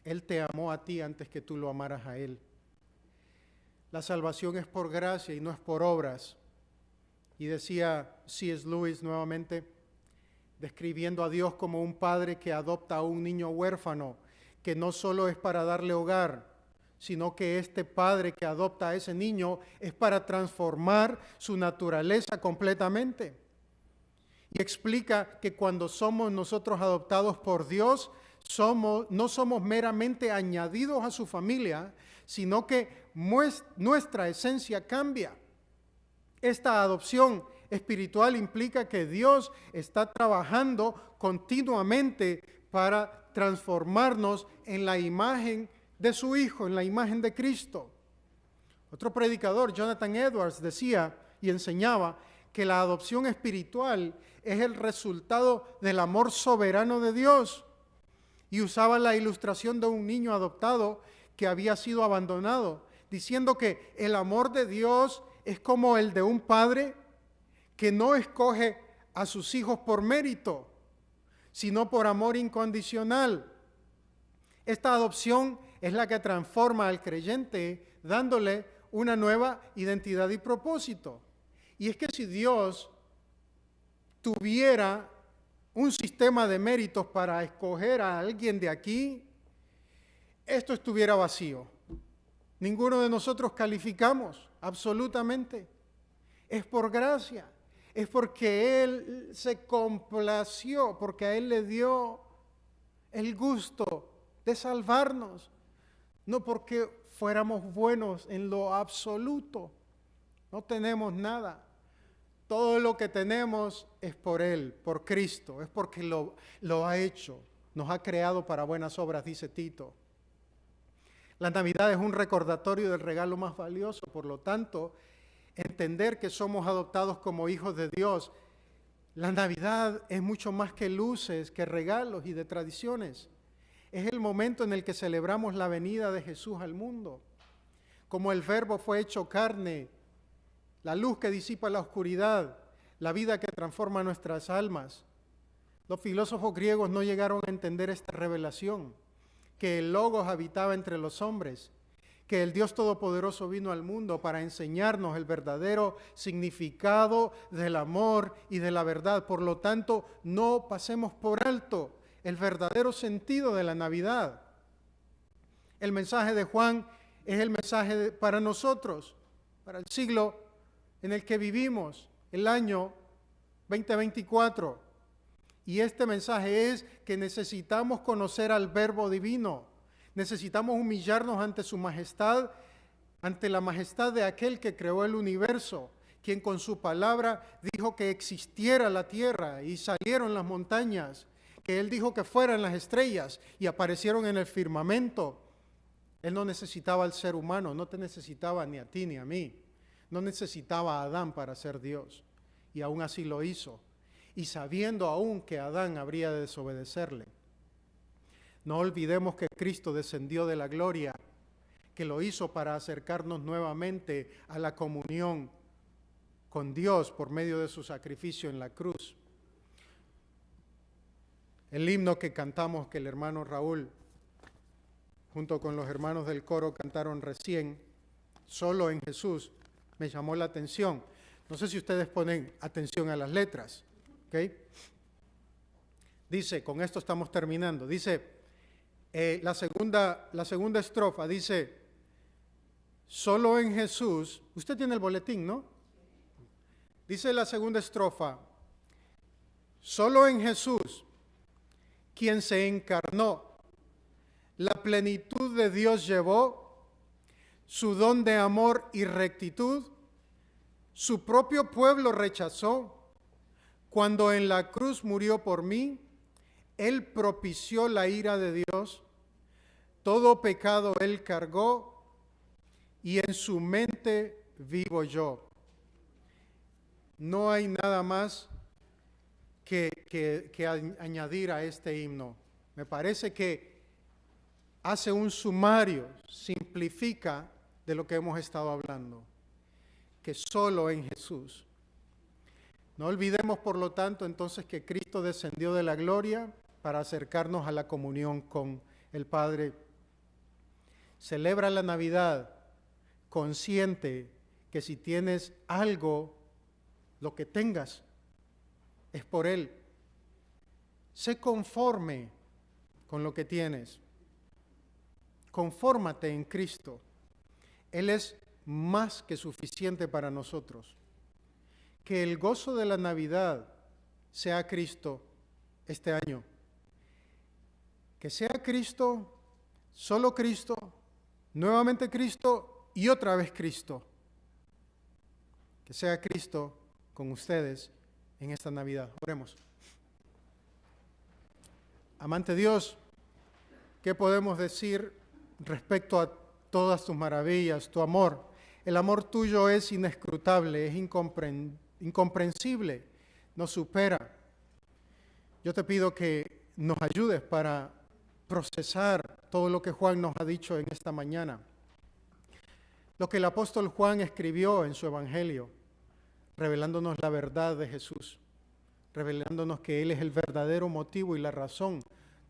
Él te amó a ti antes que tú lo amaras a Él. La salvación es por gracia y no es por obras. Y decía C.S. Lewis nuevamente, describiendo a Dios como un padre que adopta a un niño huérfano, que no solo es para darle hogar, sino que este padre que adopta a ese niño es para transformar su naturaleza completamente. Y explica que cuando somos nosotros adoptados por Dios, no somos meramente añadidos a su familia, sino que nuestra esencia cambia. Esta adopción espiritual implica que Dios está trabajando continuamente para transformarnos en la imagen de su Hijo, en la imagen de Cristo. Otro predicador, Jonathan Edwards, decía y enseñaba que la adopción espiritual es el resultado del amor soberano de Dios. Y usaba la ilustración de un niño adoptado que había sido abandonado, diciendo que el amor de Dios es como el de un padre que no escoge a sus hijos por mérito, sino por amor incondicional. Esta adopción es la que transforma al creyente, dándole una nueva identidad y propósito. Y es que si Dios tuviera un sistema de méritos para escoger a alguien de aquí, esto estuviera vacío. Ninguno de nosotros calificamos, absolutamente. Es por gracia, es porque Él se complació, porque a Él le dio el gusto de salvarnos, no porque fuéramos buenos en lo absoluto. No tenemos nada. Todo lo que tenemos es por Él, por Cristo, es porque lo ha hecho. Nos ha creado para buenas obras, dice Tito. La Navidad es un recordatorio del regalo más valioso, por lo tanto, entender que somos adoptados como hijos de Dios. La Navidad es mucho más que luces, que regalos y de tradiciones. Es el momento en el que celebramos la venida de Jesús al mundo. Como el Verbo fue hecho carne, la luz que disipa la oscuridad, la vida que transforma nuestras almas. Los filósofos griegos no llegaron a entender esta revelación, que el Logos habitaba entre los hombres, que el Dios Todopoderoso vino al mundo para enseñarnos el verdadero significado del amor y de la verdad. Por lo tanto, no pasemos por alto el verdadero sentido de la Navidad. El mensaje de Juan es el mensaje para nosotros, para el siglo en el que vivimos, el año 2024. Y este mensaje es que necesitamos conocer al Verbo divino. Necesitamos humillarnos ante su majestad, ante la majestad de aquel que creó el universo, quien con su palabra dijo que existiera la tierra y salieron las montañas, que Él dijo que fueran las estrellas y aparecieron en el firmamento. Él no necesitaba al ser humano, no te necesitaba ni a ti ni a mí. No necesitaba a Adán para ser Dios, y aún así lo hizo, y sabiendo aún que Adán habría de desobedecerle. No olvidemos que Cristo descendió de la gloria, que lo hizo para acercarnos nuevamente a la comunión con Dios por medio de su sacrificio en la cruz. El himno que cantamos, que el hermano Raúl, junto con los hermanos del coro, cantaron recién, Solo en Jesús, me llamó la atención. No sé si ustedes ponen atención a las letras, ¿ok? Dice, con esto estamos terminando, dice, la segunda estrofa dice, solo en Jesús, usted tiene el boletín, ¿no? Dice la segunda estrofa, solo en Jesús, quien se encarnó, la plenitud de Dios llevó, su don de amor y rectitud, su propio pueblo rechazó. Cuando en la cruz murió por mí, Él propició la ira de Dios, todo pecado Él cargó, y en su mente vivo yo. No hay nada más que añadir a este himno. Me parece que hace un sumario, simplifica de lo que hemos estado hablando, que solo en Jesús. No olvidemos, por lo tanto, entonces que Cristo descendió de la gloria para acercarnos a la comunión con el Padre. Celebra la Navidad consciente que si tienes algo, lo que tengas, es por Él. Sé conforme con lo que tienes. Confórmate en Cristo. Él es más que suficiente para nosotros. Que el gozo de la Navidad sea Cristo este año. Que sea Cristo, solo Cristo, nuevamente Cristo y otra vez Cristo. Que sea Cristo con ustedes en esta Navidad. Oremos. Amante Dios, ¿qué podemos decir respecto a todas tus maravillas, tu amor? El amor tuyo es inescrutable, es incomprensible, nos supera. Yo te pido que nos ayudes para procesar todo lo que Juan nos ha dicho en esta mañana. Lo que el apóstol Juan escribió en su evangelio, revelándonos la verdad de Jesús, revelándonos que Él es el verdadero motivo y la razón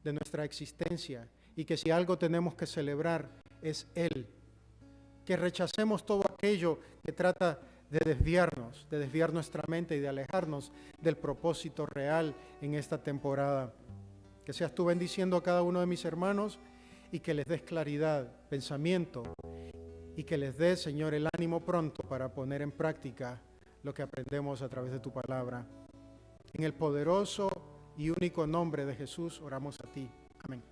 de nuestra existencia, y que si algo tenemos que celebrar es Él. Que rechacemos todo aquello que trata de desviar nuestra mente y de alejarnos del propósito real en esta temporada. Que seas tú bendiciendo a cada uno de mis hermanos y que les des claridad, pensamiento, y que les des, Señor, el ánimo pronto para poner en práctica lo que aprendemos a través de tu palabra. En el poderoso y único nombre de Jesús oramos a ti. Amén.